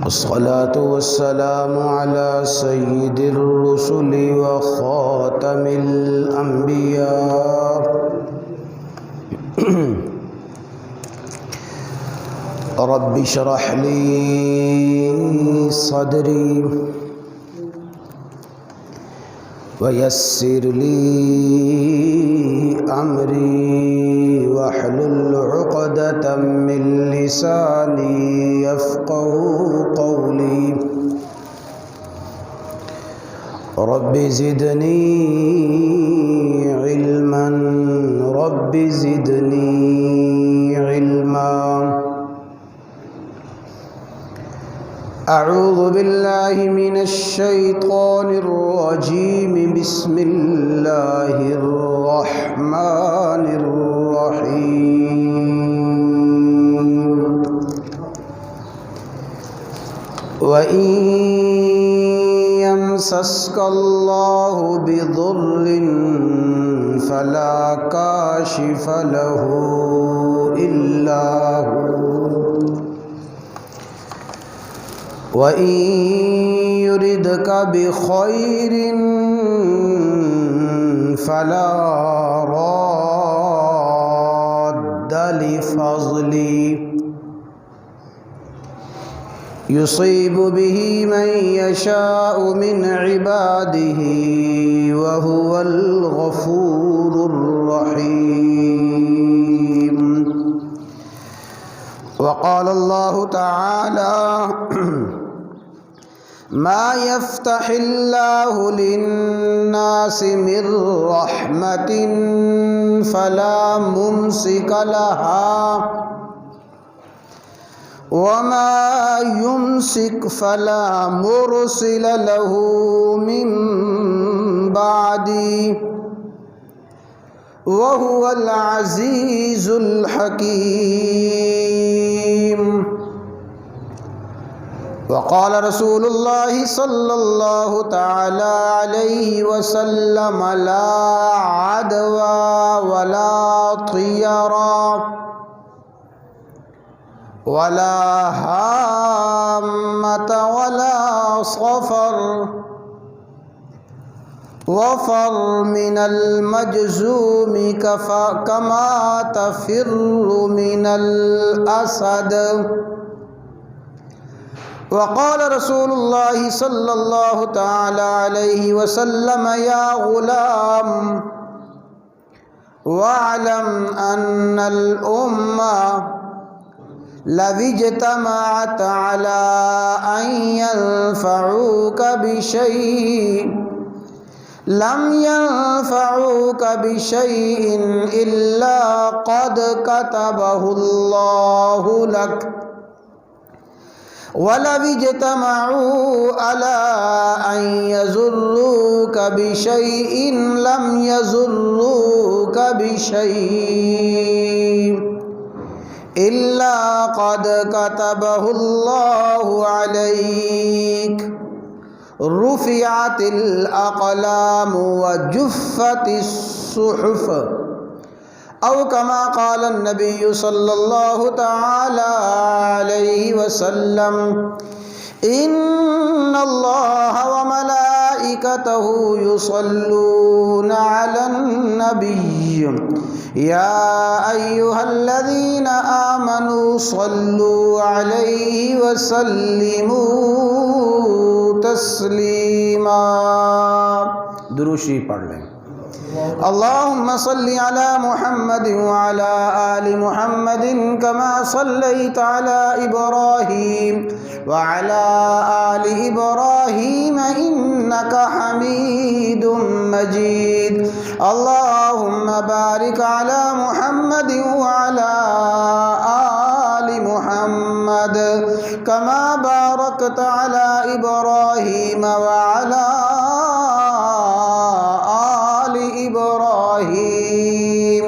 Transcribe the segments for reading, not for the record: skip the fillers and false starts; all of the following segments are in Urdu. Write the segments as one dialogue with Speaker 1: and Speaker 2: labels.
Speaker 1: الصلاة والسلام على سيد الرسل وخاتم الأنبياء رب اشرح لي صدري ويسر لي أمري واحلل عقدة من لساني يفقهوا قولي رب زدني علما رب زدني علما. أعوذ بالله من الشيطان الرجيم. بسم الله الرحمن الرحيم. وإن يمسسك الله بضر فلا كاشف له إلا هو وإن يردك بخير فلا راد لفضله يصيب به من يشاء من عباده وهو الغفور الرحيم. وقال الله تعالى: ما يفتح الله للناس من رحمة فلا ممسك لها وما يمسك فلا مرسل له من بعده وهو العزيز الحكيم. وقال رسول الله صلى الله تعالى عليه وسلم: لا عدوى ولا طيرا ولا هامة ولا صفر وفر من المجذوم كما تفر من الأسد. وقال رسول الله صلى الله تعالى عليه وسلم: يا غلام واعلم أن الأمة لو اجتمعت على أن ينفعوك بشيء لم ينفعوك بشيء إلا قد كتبه الله لك ولو اجتمعوا على أن يضروك بشيء لم يضروك بشيء إلا قد كتبه الله عليك. رفعت الأقلام وجفت الصحف أو كما قال النبي صلى الله تعالى عليه وسلم: إن الله وملائكته يصلون على النبي يا أيها الذين آمنوا صلوا عليه وسلموا تسليما. درود شریف پڑھ لیں. اللهم صل على محمد وعلى آل محمد كما صليت على إبراهيم وعلى آل إبراهيم إنك حميد مجيد. اللهم بارك على محمد وعلى آل محمد كما باركت على إبراهيم وعلى إبراهيم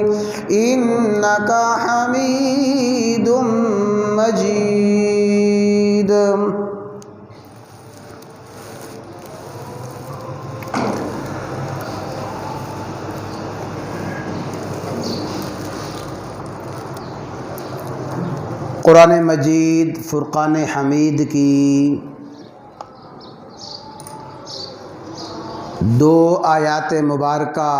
Speaker 1: إنك حميد مجيد. قرآن مجید فرقان حمید کی 2 آیات مبارکہ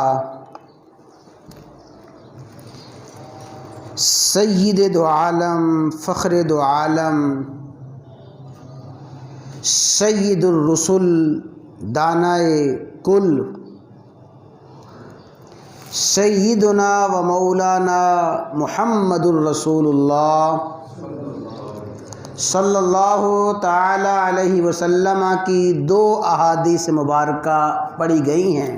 Speaker 1: سید دو عالم فخر دو عالم سید الرسل دانائے کل سیدنا و مولانا محمد الرسول اللہ صلی اللہ تعالی علیہ وسلم کی 2 احادیث مبارکہ پڑھی گئی ہیں۔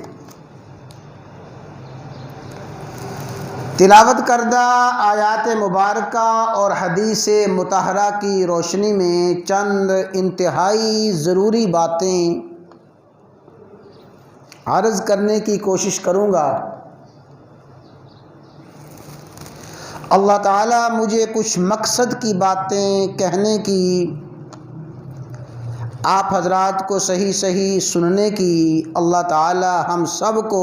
Speaker 1: تلاوت کردہ آیات مبارکہ اور حدیث مطہرہ کی روشنی میں چند انتہائی ضروری باتیں عرض کرنے کی کوشش کروں گا۔ اللہ تعالیٰ مجھے کچھ مقصد کی باتیں کہنے کی، آپ حضرات کو صحیح سننے کی، اللہ تعالیٰ ہم سب کو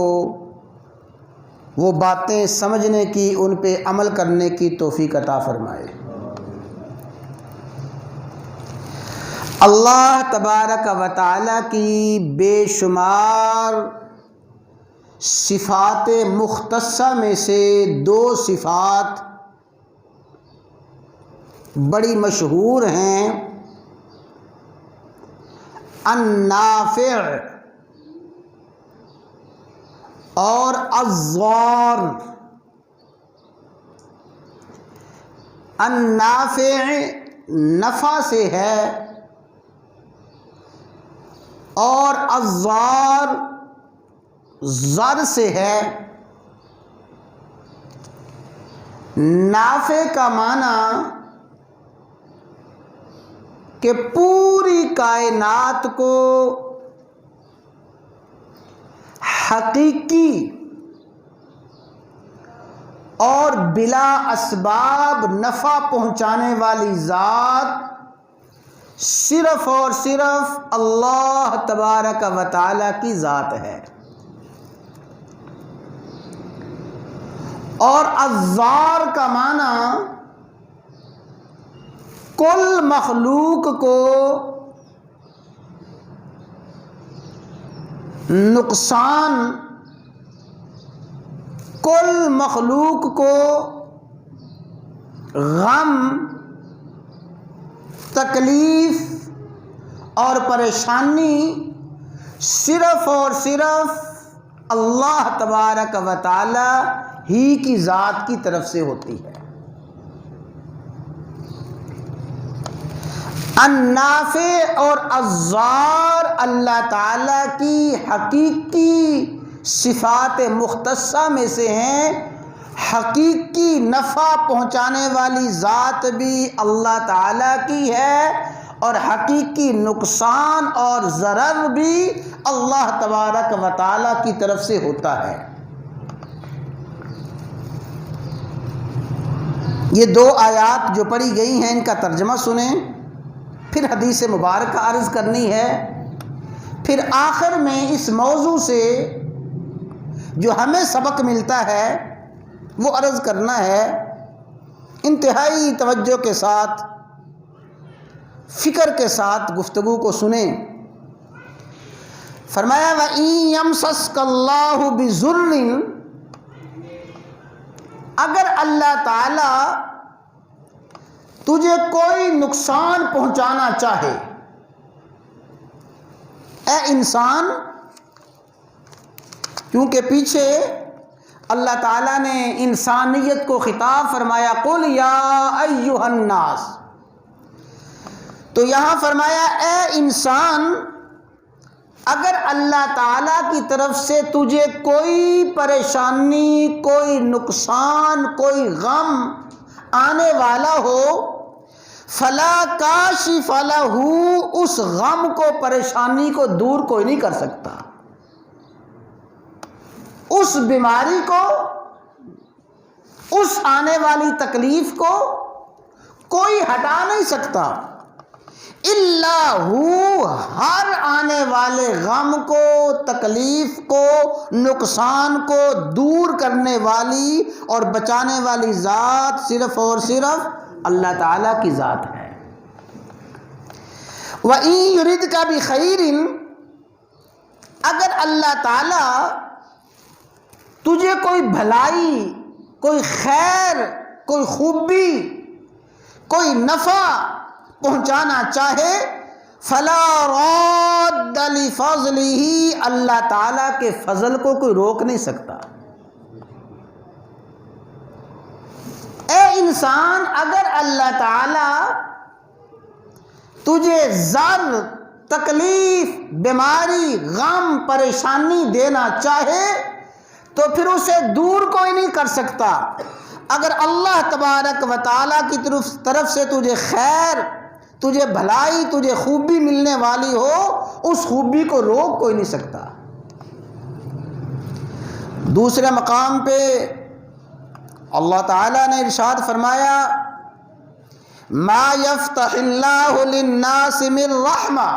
Speaker 1: وہ باتیں سمجھنے کی، ان پہ عمل کرنے کی توفیق عطا فرمائے۔ اللہ تبارک و تعالیٰ کی بے شمار صفات مختصہ میں سے 2 صفات بڑی مشہور ہیں، النافع اور الضار۔ النافع نفع سے ہے اور الضار ضر سے ہے۔ نافع کا معنی کہ پوری کائنات کو حقیقی اور بلا اسباب نفع پہنچانے والی ذات صرف اور صرف اللہ تبارک و تعالی کی ذات ہے، اور الضار کا معنی کل مخلوق کو نقصان، کل مخلوق کو غم، تکلیف اور پریشانی صرف اور صرف اللہ تبارک و تعالی ہی کی ذات کی طرف سے ہوتی ہے۔ النافع اور الضار اللہ تعالیٰ کی حقیقی صفات مختصہ میں سے ہیں۔ حقیقی نفع پہنچانے والی ذات بھی اللہ تعالیٰ کی ہے، اور حقیقی نقصان اور ضرر بھی اللہ تبارک و تعالیٰ کی طرف سے ہوتا ہے۔ یہ 2 آیات جو پڑھی گئی ہیں ان کا ترجمہ سنیں، پھر حدیث مبارکہ عرض کرنی ہے، پھر آخر میں اس موضوع سے جو ہمیں سبق ملتا ہے وہ عرض کرنا ہے۔ انتہائی توجہ کے ساتھ، فکر کے ساتھ گفتگو کو سنیں۔ فرمایا وَإِن يَمْسَسْكَ اللَّهُ بِضُرٍّ، اگر اللہ تعالی تجھے کوئی نقصان پہنچانا چاہے، اے انسان، کیونکہ پیچھے اللہ تعالیٰ نے انسانیت کو خطاب فرمایا قُلْ يَا أَيُّهَا النَّاسِ، تو یہاں فرمایا اے انسان، اگر اللہ تعالیٰ کی طرف سے تجھے کوئی پریشانی، کوئی نقصان، کوئی غم آنے والا ہو، فلا کاشف لہ، اس غم کو، پریشانی کو دور کوئی نہیں کر سکتا، اس بیماری کو، اس آنے والی تکلیف کو کوئی ہٹا نہیں سکتا، الا ہو، ہر آنے والے غم کو، تکلیف کو، نقصان کو دور کرنے والی اور بچانے والی ذات صرف اور صرف اللہ تعالیٰ کی ذات ہے۔ وَإِن يُرِدْكَ بِخَيْرٍ، اگر اللہ تعالیٰ تجھے کوئی بھلائی، کوئی خیر، کوئی خوبی، کوئی نفع پہنچانا چاہے، فَلَا رَادَّ لِفَضْلِهِ، اللہ تعالیٰ کے فضل کو کوئی روک نہیں سکتا۔ اے انسان، اگر اللہ تعالیٰ تجھے ضر، تکلیف، بیماری، غم، پریشانی دینا چاہے تو پھر اسے دور کوئی نہیں کر سکتا۔ اگر اللہ تبارک و تعالیٰ کی طرف سے تجھے خیر، تجھے بھلائی، تجھے خوبی ملنے والی ہو، اس خوبی کو روک کوئی نہیں سکتا۔ دوسرے مقام پہ اللہ تعالیٰ نے ارشاد فرمایا، ما یفتح اللہ للناس من رحمہ،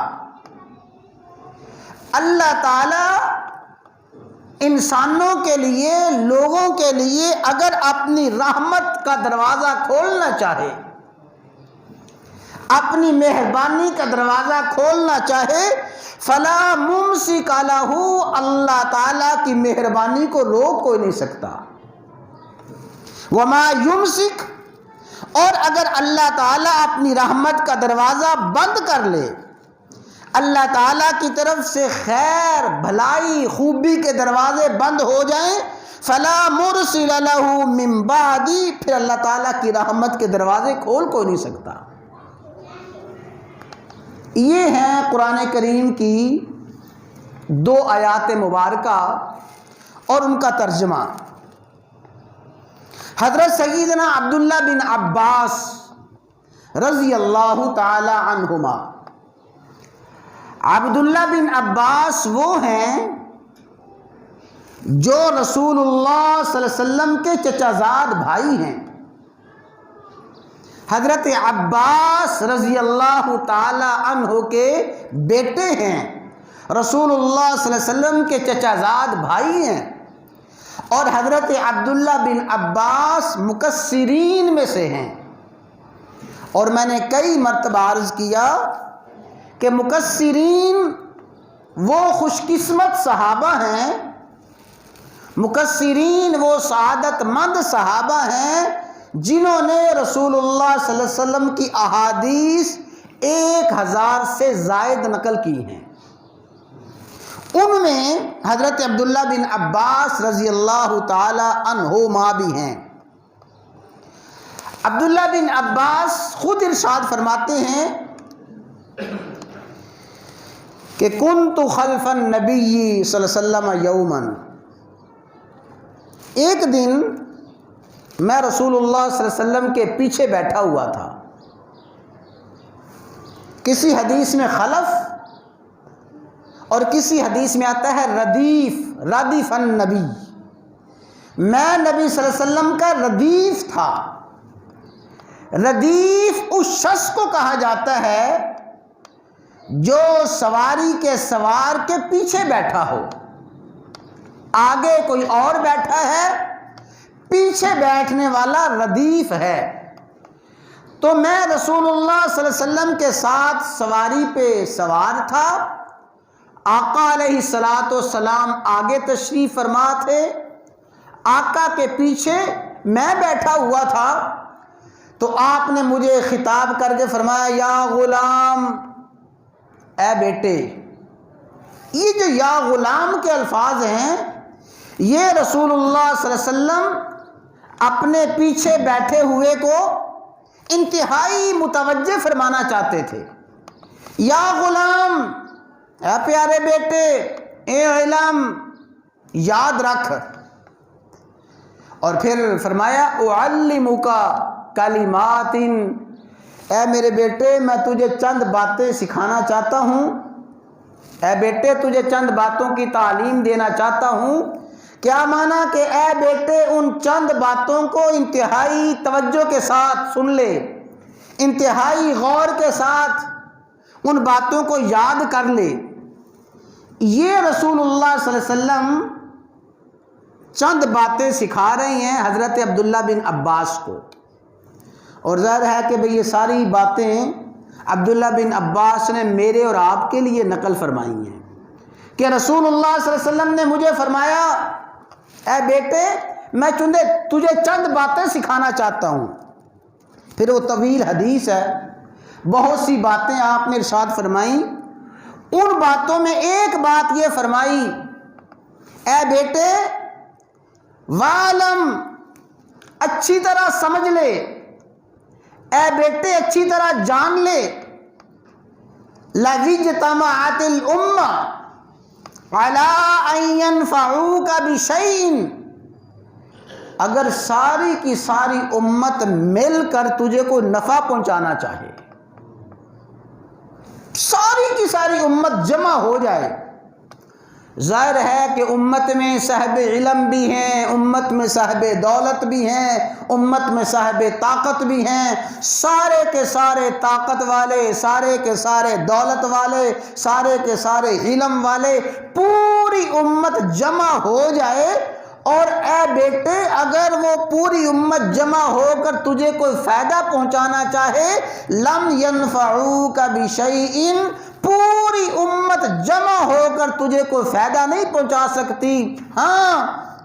Speaker 1: اللہ تعالیٰ انسانوں کے لیے، لوگوں کے لیے اگر اپنی رحمت کا دروازہ کھولنا چاہے، اپنی مہربانی کا دروازہ کھولنا چاہے، فلا ممسک لہ، اللہ تعالیٰ کی مہربانی کو روک کوئی نہیں سکتا۔ وما یمسک، اور اگر اللہ تعالیٰ اپنی رحمت کا دروازہ بند کر لے، اللہ تعالیٰ کی طرف سے خیر، بھلائی، خوبی کے دروازے بند ہو جائیں، فلا مرسل لہ من بعدی، پھر اللہ تعالیٰ کی رحمت کے دروازے کھول کوئی نہیں سکتا۔ یہ ہیں قرآن کریم کی 2 آیات مبارکہ اور ان کا ترجمہ۔ حضرت سیدنا عبداللہ بن عباس رضی اللہ تعالی عنہما، عبداللہ بن عباس وہ ہیں جو رسول اللہ صلی اللہ علیہ وسلم کے چچا زاد بھائی ہیں۔ حضرت عباس رضی اللہ تعالی عنہ کے بیٹے ہیں، رسول اللہ صلی اللہ علیہ وسلم کے چچا زاد بھائی ہیں، اور حضرت عبداللہ بن عباس مکثرین میں سے ہیں۔ اور میں نے کئی مرتبہ عرض کیا کہ مکثرین وہ خوش قسمت صحابہ ہیں، مکثرین وہ سعادت مند صحابہ ہیں جنہوں نے رسول اللہ صلی اللہ علیہ وسلم کی احادیث 1000 سے زائد نقل کی ہیں۔ ان میں حضرت عبداللہ بن عباس رضی اللہ تعالی عنہما بھی ہیں۔ عبداللہ بن عباس خود ارشاد فرماتے ہیں کہ کنت خلف النبی صلی اللہ علیہ وسلم یوما، ایک دن میں رسول اللہ صلی اللہ علیہ وسلم کے پیچھے بیٹھا ہوا تھا۔ کسی حدیث میں خلف اور کسی حدیث میں آتا ہے ردیف النبی، میں نبی صلی اللہ علیہ وسلم کا ردیف تھا۔ ردیف اس شخص کو کہا جاتا ہے جو سواری کے سوار کے پیچھے بیٹھا ہو، آگے کوئی اور بیٹھا ہے، پیچھے بیٹھنے والا ردیف ہے۔ تو میں رسول اللہ صلی اللہ علیہ وسلم کے ساتھ سواری پہ سوار تھا، آقا علیہ الصلوۃ والسلام آگے تشریف فرما تھے، آقا کے پیچھے میں بیٹھا ہوا تھا۔ تو آپ نے مجھے خطاب کر کے فرمایا، یا غلام، اے بیٹے۔ یہ جو یا غلام کے الفاظ ہیں، یہ رسول اللہ صلی اللہ علیہ وسلم اپنے پیچھے بیٹھے ہوئے کو انتہائی متوجہ فرمانا چاہتے تھے۔ یا غلام، اے پیارے بیٹے، اے علم، یاد رکھ۔ اور پھر فرمایا، اعلمک کلمات، اے میرے بیٹے میں تجھے چند باتیں سکھانا چاہتا ہوں، اے بیٹے تجھے چند باتوں کی تعلیم دینا چاہتا ہوں۔ کیا مانا کہ اے بیٹے ان چند باتوں کو انتہائی توجہ کے ساتھ سن لے، انتہائی غور کے ساتھ ان باتوں کو یاد کر لے۔ یہ رسول اللہ صلی اللہ علیہ وسلم چند باتیں سکھا رہے ہیں حضرت عبداللہ بن عباس کو، اور ظاہر ہے کہ بھئی یہ ساری باتیں عبداللہ بن عباس نے میرے اور آپ کے لیے نقل فرمائی ہیں کہ رسول اللہ صلی اللہ علیہ وسلم نے مجھے فرمایا اے بیٹے میں تجھے چند باتیں سکھانا چاہتا ہوں. پھر وہ طویل حدیث ہے، بہت سی باتیں آپ نے ارشاد فرمائیں. ان باتوں میں ایک بات یہ فرمائی، اے بیٹے وَعْلَمْ، اچھی طرح سمجھ لے، اے بیٹے اچھی طرح جان لے، لَوِجْتَمَعَتِ الْأُمَّةُ عَلَىٰ أَن يَنْفَعُوكَ بِشَيْءٍ، اگر ساری کی ساری امت مل کر تجھے کوئی نفع پہنچانا چاہے، ساری کی ساری امت جمع ہو جائے، ظاہر ہے کہ امت میں صاحب علم بھی ہیں، امت میں صاحب دولت بھی ہیں، امت میں صاحب طاقت بھی ہیں، سارے کے سارے طاقت والے، سارے کے سارے دولت والے، سارے کے سارے علم والے، پوری امت جمع ہو جائے، اور اے بیٹے اگر وہ پوری امت جمع ہو کر تجھے کوئی فائدہ پہنچانا چاہے، لم ينفعوک بشیء، پوری امت جمع ہو کر تجھے کوئی فائدہ نہیں پہنچا سکتی، ہاں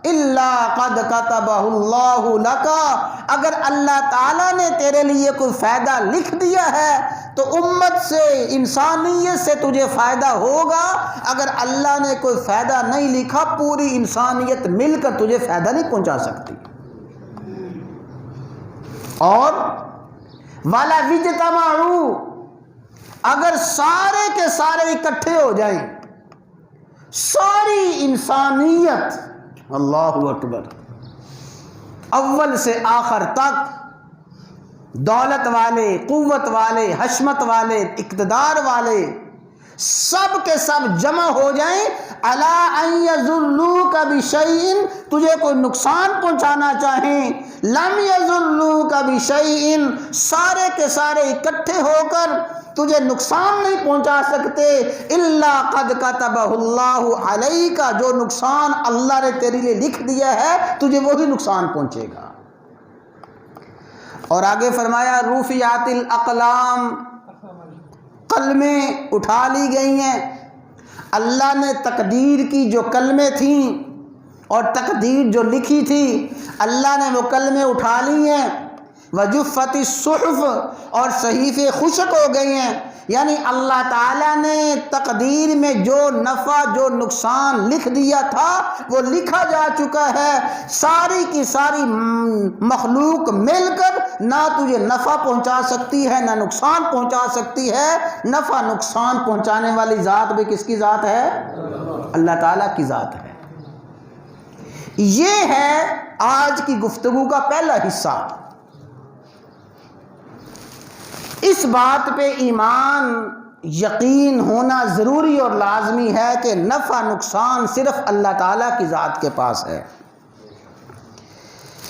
Speaker 1: الا قد کتبہ اللہ لک، اگر اللہ تعالیٰ نے تیرے لیے کوئی فائدہ لکھ دیا ہے تو امت سے، انسانیت سے تجھے فائدہ ہوگا. اگر اللہ نے کوئی فائدہ نہیں لکھا، پوری انسانیت مل کر تجھے فائدہ نہیں پہنچا سکتی. اور والا وجتمعوا، اگر سارے کے سارے اکٹھے ہو جائیں، ساری انسانیت، اللہ اکبر، اول سے آخر تک، دولت والے، قوت والے، حشمت والے، اقتدار والے، سب کے سب جمع ہو جائیں، علی ان یضروک بشیء، تجھے کوئی نقصان پہنچانا چاہیں، لم یضروک بشیء، سارے کے سارے اکٹھے ہو کر تجھے نقصان نہیں پہنچا سکتے، الا قد کتبہ اللہ علیک، جو نقصان اللہ نے تیرے لیے لکھ دیا ہے تجھے وہی نقصان پہنچے گا. اور آگے فرمایا رفعت الاقلام، قلمیں اٹھا لی گئی ہیں. اللہ نے تقدیر کی جو کلمیں تھیں اور تقدیر جو لکھی تھی، اللہ نے وہ کلمیں اٹھا لی ہیں. وجفت الصحف، اور صحیفے خشک ہو گئی ہیں، یعنی اللہ تعالیٰ نے تقدیر میں جو نفع جو نقصان لکھ دیا تھا وہ لکھا جا چکا ہے. ساری کی ساری مخلوق مل کر نہ تجھے نفع پہنچا سکتی ہے نہ نقصان پہنچا سکتی ہے. نفع نقصان پہنچانے والی ذات بھی کس کی ذات ہے؟ اللہ تعالیٰ کی ذات ہے. یہ ہے آج کی گفتگو کا پہلا حصہ. اس بات پہ ایمان یقین ہونا ضروری اور لازمی ہے کہ نفع نقصان صرف اللہ تعالیٰ کی ذات کے پاس ہے.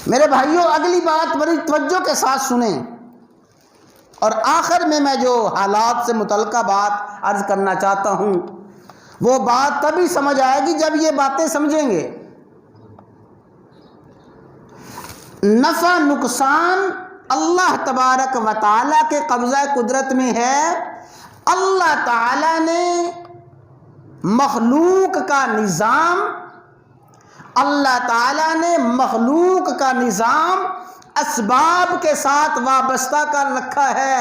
Speaker 1: میرے بھائیوں اگلی بات بڑی توجہ کے ساتھ سنیں، اور آخر میں جو حالات سے متعلقہ بات عرض کرنا چاہتا ہوں وہ بات تبھی سمجھ آئے گی جب یہ باتیں سمجھیں گے. نفع نقصان اللہ تبارک و تعالیٰ کے قبضہ قدرت میں ہے. اللہ تعالیٰ نے مخلوق کا نظام، اللہ تعالیٰ نے مخلوق کا نظام اسباب کے ساتھ وابستہ کر رکھا ہے.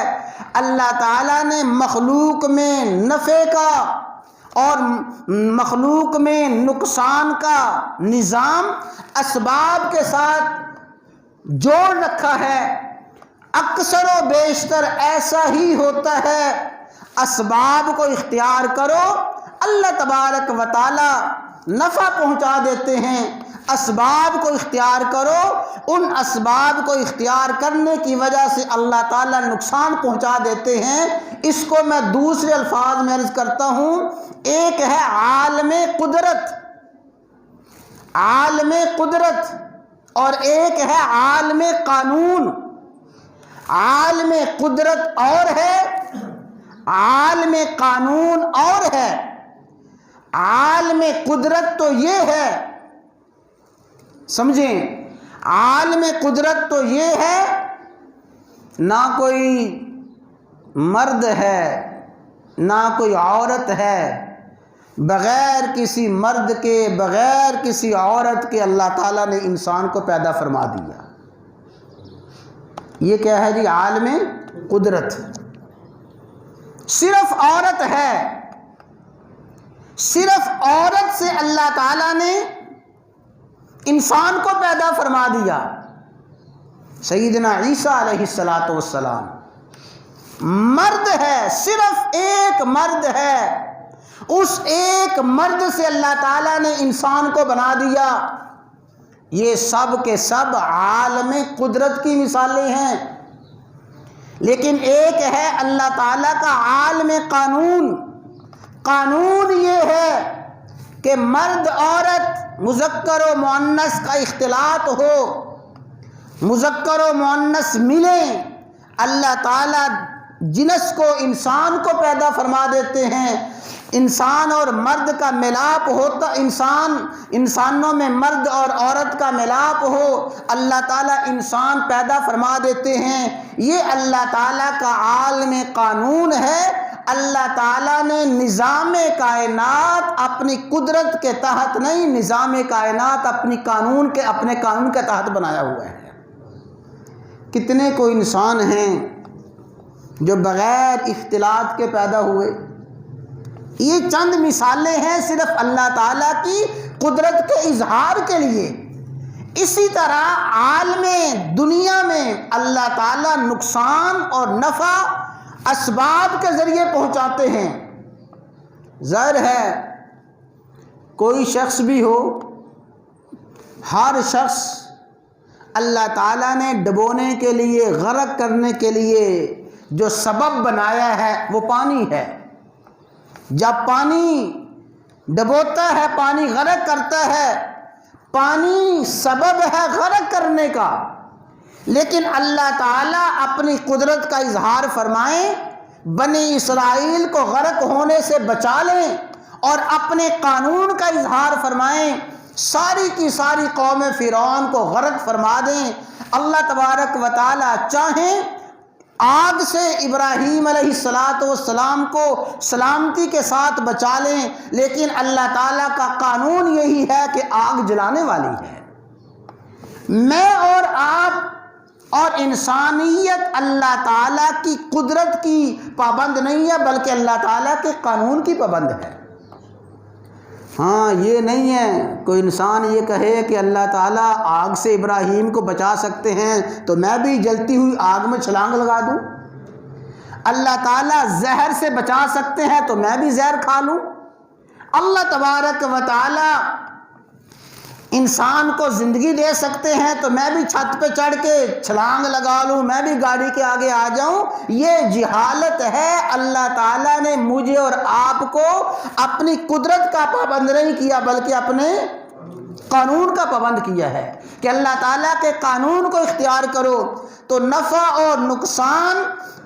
Speaker 1: اللہ تعالیٰ نے مخلوق میں نفع کا اور مخلوق میں نقصان کا نظام اسباب کے ساتھ جوڑ رکھا ہے. اکثر و بیشتر ایسا ہی ہوتا ہے، اسباب کو اختیار کرو، اللہ تبارک و تعالی نفع پہنچا دیتے ہیں. اسباب کو اختیار کرو، ان اسباب کو اختیار کرنے کی وجہ سے اللہ تعالیٰ نقصان پہنچا دیتے ہیں. اس کو میں دوسرے الفاظ میں عرض کرتا ہوں، ایک ہے عالم قدرت، عالم قدرت، اور ایک ہے عالم قانون. عالم قدرت اور ہے، عالم قانون اور ہے. عالم قدرت تو یہ ہے، سمجھیں، عالم قدرت تو یہ ہے نہ کوئی مرد ہے نہ کوئی عورت ہے، بغیر کسی مرد کے بغیر کسی عورت کے اللہ تعالیٰ نے انسان کو پیدا فرما دیا۔ یہ کیا ہے جی؟ عالم قدرت۔ صرف عورت ہے، صرف عورت سے اللہ تعالیٰ نے انسان کو پیدا فرما دیا۔ سیدنا عیسیٰ علیہ السلام مرد ہے، صرف ایک مرد ہے، اس ایک مرد سے اللہ تعالیٰ نے انسان کو بنا دیا۔ یہ سب کے سب عالم قدرت کی مثالیں ہیں، لیکن ایک ہے اللہ تعالیٰ کا عالم قانون۔ قانون یہ ہے کہ مرد عورت، مذکر و مؤنث کا اختلاط ہو، مذکر و مؤنث ملیں، اللہ تعالیٰ جنس کو انسان کو پیدا فرما دیتے ہیں۔ انسان اور مرد کا ملاپ ہوتا، انسانوں میں مرد اور عورت کا ملاپ ہو، اللہ تعالیٰ انسان پیدا فرما دیتے ہیں۔ یہ اللہ تعالیٰ کا عالم قانون ہے۔ اللہ تعالیٰ نے نظام کائنات اپنی قدرت کے تحت نہیں، نظام کائنات اپنے قانون کے تحت بنایا ہوا ہے۔ کتنے کو انسان ہیں جو بغیر اختلاط کے پیدا ہوئے۔ یہ چند مثالیں ہیں صرف اللہ تعالیٰ کی قدرت کے اظہار کے لیے۔ اسی طرح عالم دنیا میں اللہ تعالیٰ نقصان اور نفع اسباب کے ذریعے پہنچاتے ہیں۔ ظاہر ہے کوئی شخص بھی ہو، ہر شخص اللہ تعالیٰ نے ڈبونے کے لیے، غرق کرنے کے لیے جو سبب بنایا ہے وہ پانی ہے۔ جب پانی ڈبوتا ہے، پانی غرق کرتا ہے، پانی سبب ہے غرق کرنے کا، لیکن اللہ تعالیٰ اپنی قدرت کا اظہار فرمائیں، بنی اسرائیل کو غرق ہونے سے بچا لیں، اور اپنے قانون کا اظہار فرمائیں، ساری کی ساری قوم فرعون کو غرق فرما دیں۔ اللہ تبارک و تعالیٰ چاہیں آگ سے ابراہیم علیہ السلام کو سلامتی کے ساتھ بچا لیں، لیکن اللہ تعالیٰ کا قانون یہی ہے کہ آگ جلانے والی ہے۔ میں اور آپ اور انسانیت اللہ تعالیٰ کی قدرت کی پابند نہیں ہے، بلکہ اللہ تعالیٰ کے قانون کی پابند ہے۔ ہاں، یہ نہیں ہے کوئی انسان یہ کہے کہ اللہ تعالیٰ آگ سے ابراہیم کو بچا سکتے ہیں تو میں بھی جلتی ہوئی آگ میں چھلانگ لگا دوں۔ اللہ تعالیٰ زہر سے بچا سکتے ہیں تو میں بھی زہر کھا لوں۔ اللہ تبارک و تعالیٰ انسان کو زندگی دے سکتے ہیں تو میں بھی چھت پہ چڑھ کے چھلانگ لگا لوں، میں بھی گاڑی کے آگے آ جاؤں۔ یہ جہالت ہے۔ اللہ تعالیٰ نے مجھے اور آپ کو اپنی قدرت کا پابند نہیں کیا، بلکہ اپنے قانون کا پابند کیا ہے کہ اللہ تعالیٰ کے قانون کو اختیار کرو۔ تو نفع اور نقصان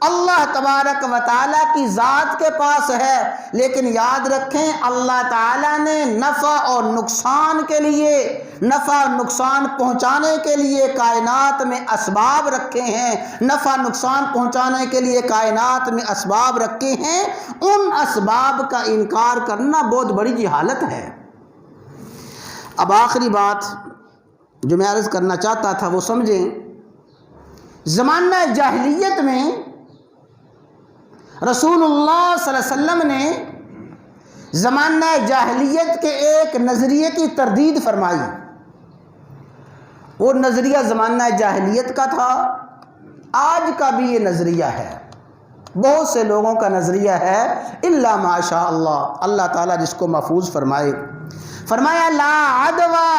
Speaker 1: اللہ تبارک و تعالیٰ کی ذات کے پاس ہے، لیکن یاد رکھیں اللہ تعالیٰ نے نفع اور نقصان کے لیے، نفع اور نقصان پہنچانے کے لیے کائنات میں اسباب رکھے ہیں، نفع نقصان پہنچانے کے لیے کائنات میں اسباب رکھے ہیں۔ ان اسباب کا انکار کرنا بہت بڑی جہالت ہے۔ اب آخری بات جو میں عرض کرنا چاہتا تھا وہ سمجھیں۔ زمانہ جاہلیت میں رسول اللہ صلی اللہ علیہ وسلم نے زمانہ جاہلیت کے ایک نظریے کی تردید فرمائی۔ وہ نظریہ زمانہ جاہلیت کا تھا، آج کا بھی یہ نظریہ ہے، بہت سے لوگوں کا نظریہ ہے، الا ماشاء اللہ، اللہ تعالیٰ جس کو محفوظ فرمائے۔ فرمایا لا عدوى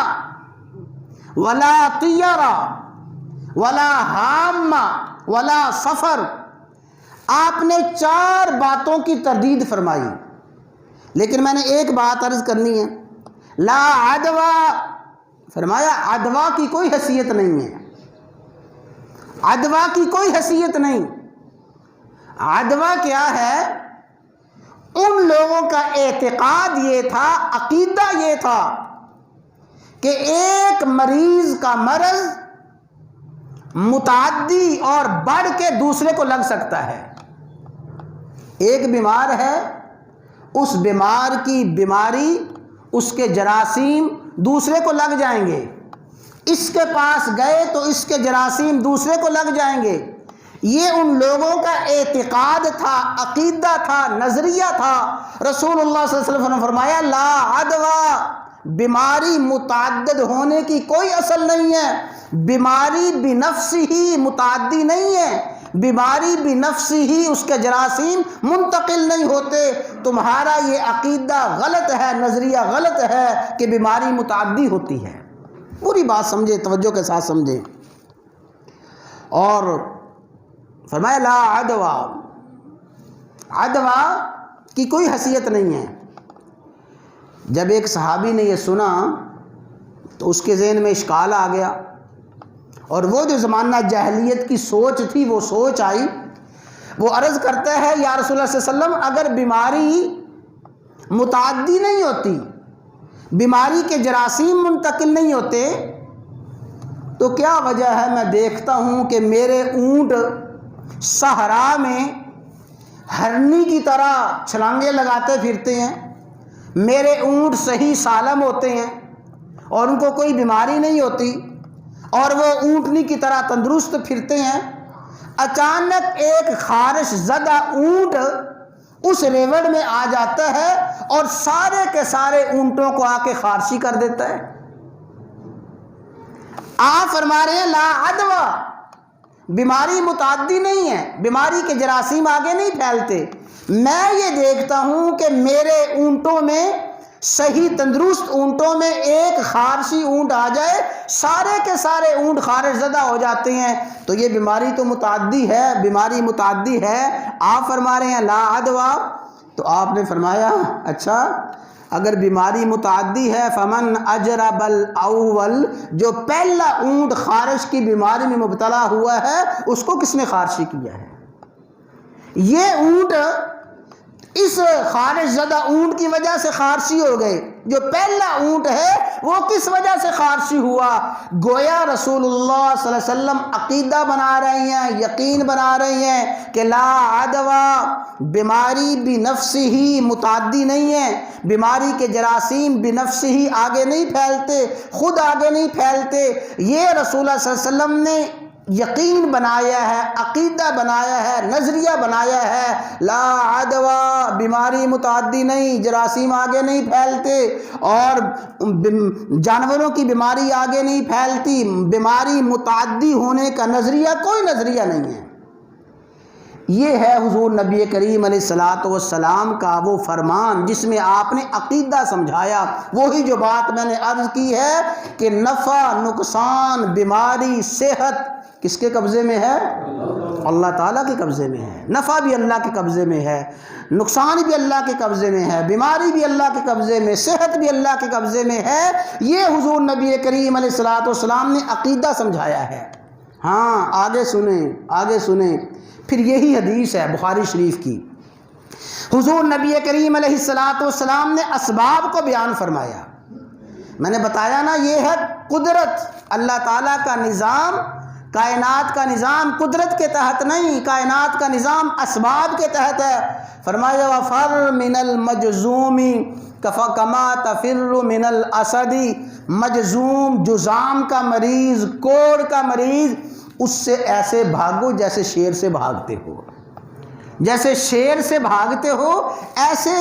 Speaker 1: ولا طیرہ ولا حامہ ولا سفر۔ آپ نے 4 باتوں کی تردید فرمائی، لیکن میں نے ایک بات عرض کرنی ہے۔ لا عدوى، فرمایا عدوہ کی کوئی حیثیت نہیں ہے، عدوہ کی کوئی حیثیت نہیں۔ عدوہ کیا ہے؟ ان لوگوں کا اعتقاد یہ تھا، عقیدہ یہ تھا کہ ایک مریض کا مرض متعدی اور بڑھ کے دوسرے کو لگ سکتا ہے۔ ایک بیمار ہے، اس بیمار کی بیماری، اس کے جراثیم دوسرے کو لگ جائیں گے، اس کے پاس گئے تو اس کے جراثیم دوسرے کو لگ جائیں گے۔ یہ ان لوگوں کا اعتقاد تھا، عقیدہ تھا، نظریہ تھا۔ رسول اللہ صلی اللہ علیہ وسلم نے فرمایا لا عدوى، بیماری متعدد ہونے کی کوئی اصل نہیں ہے، بیماری بنفس ہی متعدی نہیں ہے، بیماری بنفس ہی اس کے جراثیم منتقل نہیں ہوتے۔ تمہارا یہ عقیدہ غلط ہے، نظریہ غلط ہے کہ بیماری متعدی ہوتی ہے۔ پوری بات سمجھے، توجہ کے ساتھ سمجھیں۔ اور فرمایا لا عدوى، عدوى کی کوئی حیثیت نہیں ہے۔ جب ایک صحابی نے یہ سنا تو اس کے ذہن میں اشکال آ گیا، اور وہ جو زمانہ جاہلیت کی سوچ تھی وہ سوچ آئی۔ وہ عرض کرتا ہے یا رسول اللہ صلی اللہ علیہ وسلم، اگر بیماری متعدی نہیں ہوتی، بیماری کے جراثیم منتقل نہیں ہوتے، تو کیا وجہ ہے میں دیکھتا ہوں کہ میرے اونٹ صحرا میں ہرنی کی طرح چھلانگے لگاتے پھرتے ہیں، میرے اونٹ صحیح سالم ہوتے ہیں اور ان کو کوئی بیماری نہیں ہوتی، اور وہ اونٹنی کی طرح تندرست پھرتے ہیں۔ اچانک ایک خارش زدہ اونٹ اس ریوڑ میں آ جاتا ہے اور سارے کے سارے اونٹوں کو آ کے خارشی کر دیتا ہے۔ آپ فرما رہے ہیں لا عدوى، بیماری متعدی نہیں ہے، بیماری کے جراثیم آگے نہیں پھیلتے۔ میں یہ دیکھتا ہوں کہ میرے اونٹوں میں، صحیح تندرست اونٹوں میں ایک خارشی اونٹ آ جائے، سارے کے سارے اونٹ خارش زدہ ہو جاتے ہیں، تو یہ بیماری تو متعدی ہے، بیماری متعدی ہے۔ آپ فرما رہے ہیں لا عدوى، تو آپ نے فرمایا اچھا اگر بیماری متعدی ہے فمن اجرب الاول، جو پہلا اونٹ خارش کی بیماری میں مبتلا ہوا ہے اس کو کس نے خارشی کیا ہے؟ یہ اونٹ اس خارش زدہ اونٹ کی وجہ سے خارشی ہو گئے۔ جو پہلا اونٹ ہے وہ کس وجہ سے خارشی ہوا؟ گویا رسول اللہ صلی اللہ علیہ وسلم عقیدہ بنا رہے ہیں، یقین بنا رہے ہیں کہ لا عدوى، بیماری بنفس ہی متعدی نہیں ہے، بیماری کے جراثیم بنفس ہی آگے نہیں پھیلتے، خود آگے نہیں پھیلتے۔ یہ رسول اللہ صلی اللہ علیہ وسلم نے یقین بنایا ہے، عقیدہ بنایا ہے، نظریہ بنایا ہے لا عدوى، بیماری متعدی نہیں، جراثیم آگے نہیں پھیلتے، اور جانوروں کی بیماری آگے نہیں پھیلتی۔ بیماری متعدی ہونے کا نظریہ کوئی نظریہ نہیں ہے۔ یہ ہے حضور نبی کریم علیہ الصلوۃ والسلام کا وہ فرمان جس میں آپ نے عقیدہ سمجھایا۔ وہی جو بات میں نے عرض کی ہے کہ نفع، نقصان، بیماری، صحت کس کے قبضے میں ہے؟ اللہ تعالیٰ کے قبضے میں ہے۔ نفع بھی اللہ کے قبضے میں ہے، نقصان بھی اللہ کے قبضے میں ہے، بیماری بھی اللہ کے قبضے میں، صحت بھی اللہ کے قبضے میں ہے۔ یہ حضور نبی کریم علیہ الصلوۃ والسلام نے عقیدہ سمجھایا ہے۔ ہاں آگے سنیں، آگے سنیں، پھر یہی حدیث ہے بخاری شریف کی۔ حضور نبی کریم علیہ الصلوۃ والسلام نے اسباب کو بیان فرمایا۔ میں نے بتایا نا، یہ ہے قدرت، اللہ تعالیٰ کا نظام، کائنات کا نظام قدرت کے تحت نہیں، کائنات کا نظام اسباب کے تحت ہے۔ فرمایا وَفَرْ مِنَ الْمَجْزُومِ كَمَا تَفِرُّ مِنَ الْأَسَدِ، مجزوم، جزام کا مریض، کوڑ کا مریض، اس سے ایسے بھاگو جیسے شیر سے بھاگتے ہو۔ جیسے شیر سے بھاگتے ہو ایسے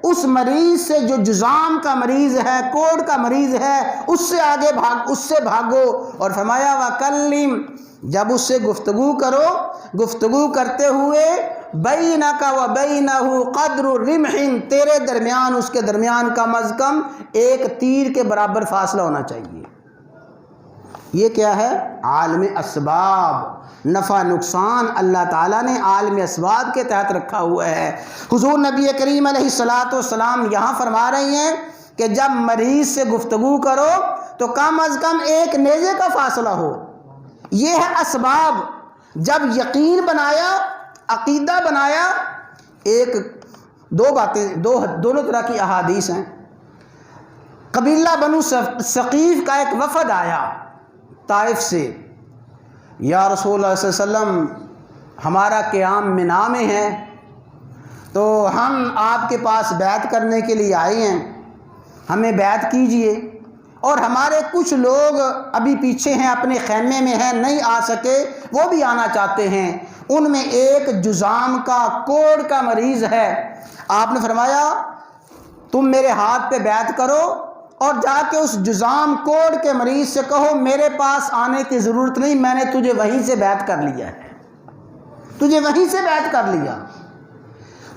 Speaker 1: اس مریض سے جو جزام کا مریض ہے، کوڑ کا مریض ہے، اس سے آگے اس سے بھاگو۔ اور فرمایا وَكَلِّمْ، جب اس سے گفتگو کرو، گفتگو کرتے ہوئے بَيْنَكَ وَبَيْنَهُ قَدْرُ رِمْحٍ، تیرے درمیان اس کے درمیان کم از کم ایک تیر کے برابر فاصلہ ہونا چاہیے۔ یہ کیا ہے؟ عالم اسباب، نفع نقصان اللہ تعالیٰ نے عالم اسباب کے تحت رکھا ہوا ہے۔ حضور نبی کریم علیہ الصلوۃ والسلام یہاں فرما رہے ہیں کہ جب مریض سے گفتگو کرو تو کم از کم ایک نیزے کا فاصلہ ہو۔ یہ ہے اسباب۔ جب یقین بنایا، عقیدہ بنایا، دو باتیں، دونوں طرح کی احادیث ہیں۔ قبیلہ بنو ثقیف کا ایک وفد آیا طائف سے، یا رسول اللہ صلی اللہ علیہ وسلم ہمارا قیام منا میں ہے، تو ہم آپ کے پاس بیعت کرنے کے لیے آئے ہیں، ہمیں بیعت کیجئے۔ اور ہمارے کچھ لوگ ابھی پیچھے ہیں، اپنے خیمے میں ہیں، نہیں آ سکے، وہ بھی آنا چاہتے ہیں۔ ان میں ایک جذام کا، کوڑ کا مریض ہے۔ آپ نے فرمایا تم میرے ہاتھ پہ بیعت کرو اور جا کے اس جذام کوڑ کے مریض سے کہو میرے پاس آنے کی ضرورت نہیں، میں نے تجھے وہیں سے بیعت کر لیا ہے، تجھے وہیں سے بیعت کر لیا۔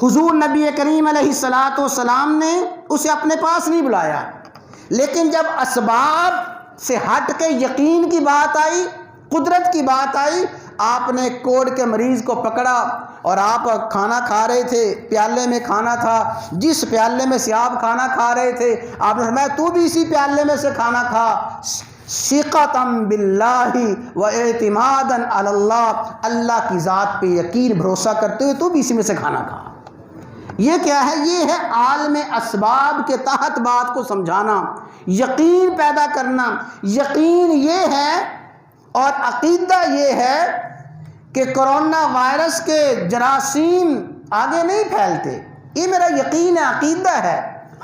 Speaker 1: حضور نبی کریم علیہ السلام نے اسے اپنے پاس نہیں بلایا، لیکن جب اسباب سے ہٹ کے یقین کی بات آئی، قدرت کی بات آئی، آپ نے کوڑ کے مریض کو پکڑا اور آپ کھانا کھا رہے تھے، پیالے میں کھانا تھا، جس پیالے میں سے آپ کھانا کھا رہے تھے آپ نے فرمایا تو بھی اسی پیالے میں سے کھانا کھا، ثقۃ باللہ و اعتمادا علی اللہ، اللہ کی ذات پہ یقین بھروسہ کرتے ہوئے تو بھی اسی میں سے کھانا کھا۔ یہ کیا ہے؟ یہ ہے عالم اسباب کے تحت بات کو سمجھانا، یقین پیدا کرنا۔ یقین یہ ہے اور عقیدہ یہ ہے کہ کرونا وائرس کے جراثیم آگے نہیں پھیلتے، یہ میرا یقین ہے، عقیدہ ہے۔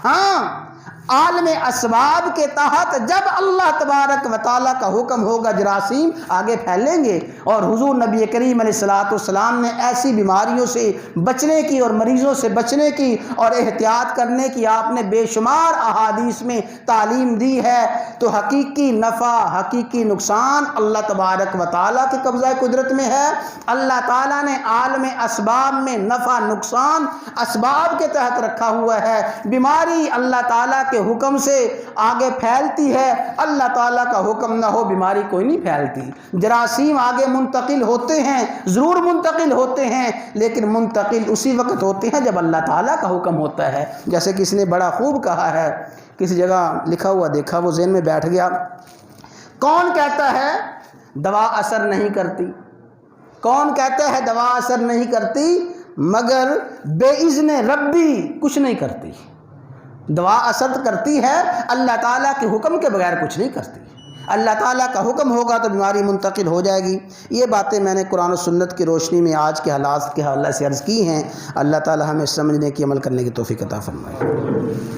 Speaker 1: ہاں، عالم اسباب کے تحت جب اللہ تبارک و تعالیٰ کا حکم ہوگا جراثیم آگے پھیلیں گے۔ اور حضور نبی کریم علیہ السلام نے ایسی بیماریوں سے بچنے کی اور مریضوں سے بچنے کی اور احتیاط کرنے کی آپ نے بے شمار احادیث میں تعلیم دی ہے۔ تو حقیقی نفع، حقیقی نقصان اللہ تبارک و تعالیٰ کے قبضہ قدرت میں ہے۔ اللہ تعالیٰ نے عالم اسباب میں نفع نقصان اسباب کے تحت رکھا ہوا ہے۔ بیماری اللہ تعالیٰ کے حکم سے آگے پھیلتی ہے، اللہ تعالیٰ کا حکم نہ ہو بیماری کوئی نہیں پھیلتی۔ جراثیم آگے منتقل ہوتے ہیں، ضرور منتقل ہوتے ہیں، لیکن منتقل اسی وقت ہوتے ہیں جب اللہ تعالیٰ کا حکم ہوتا ہے۔ جیسے کسی نے بڑا خوب کہا ہے، کسی جگہ لکھا ہوا دیکھا، وہ ذہن میں بیٹھ گیا، کون کہتا ہے دوا اثر نہیں کرتی؟ کون کہتا ہے دوا اثر نہیں کرتی؟ مگر بے اذن ربی کچھ نہیں کرتی۔ دوا اثر کرتی ہے، اللہ تعالیٰ کے حکم کے بغیر کچھ نہیں کرتی۔ اللہ تعالیٰ کا حکم ہوگا تو بیماری منتقل ہو جائے گی۔ یہ باتیں میں نے قرآن و سنت کی روشنی میں آج کے حالات کے حوالے سے عرض کی ہیں۔ اللہ تعالیٰ ہمیں سمجھنے کی، عمل کرنے کی توفیق عطا فرمائے۔